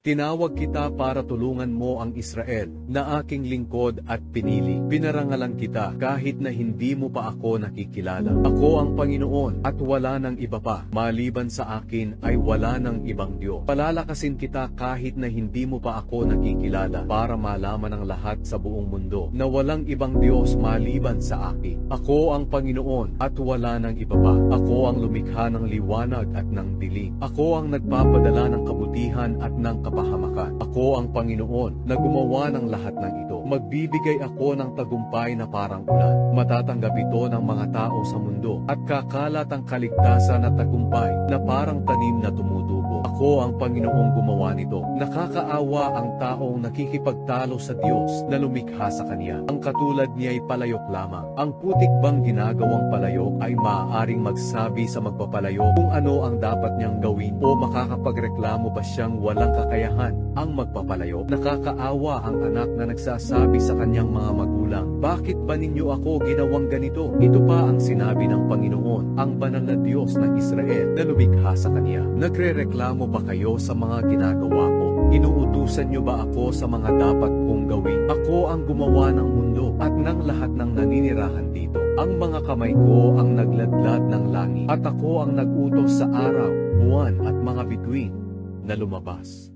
Tinawag kita para tulungan mo ang Israel, na aking lingkod at pinili. Pinarangalan kita kahit na hindi mo pa ako nakikilala. Ako ang Panginoon at wala nang iba pa. Maliban sa akin ay wala nang ibang Diyos. Palalakasin kita kahit na hindi mo pa ako nakikilala, para malaman ng lahat sa buong mundo na walang ibang Diyos maliban sa akin. Ako ang Panginoon at wala nang iba pa. Ako ang lumikha ng liwanag at ng dilim. Ako ang nagpapadala ng kabutihan at ng kapahamakan. Ako ang Panginoon na gumawa ng lahat ng ito. Magbibigay ako ng tagumpay na parang ulan. Matatanggap ito ng mga tao sa mundo at kakalat ang kaligtasan at tagumpay na parang tanim na tumutubo. Ako ang Panginoong gumawa nito. Nakakaawa ang taong nakikipagtalo sa Diyos na lumikha sa Kanya. Ang katulad niya ay palayok lamang. Ang putik bang ginagawang palayok ay maaaring magsabi sa magpapalayok kung ano ang dapat niyang gawin, o makakapagreklamo ba siyang walang kakayahan ang magpapalayok? Nakakaawa ang anak na nagsasabi sa kanyang mga magulang, "Bakit ba ninyo ako ginawang ganito?" Ito pa ang sinabi ng Panginoon, ang banal na Diyos ng Israel na lumikha sa Kanya. Nagrereklamo ba kayo sa mga ginagawa ko? Inuutusan niyo ba ako sa mga dapat kong gawin? Ako ang gumawa ng mundo at ng lahat ng naninirahan dito. Ang mga kamay ko ang nagladlad ng langit, at ako ang nag-utos sa araw, buwan at mga bituin na lumabas.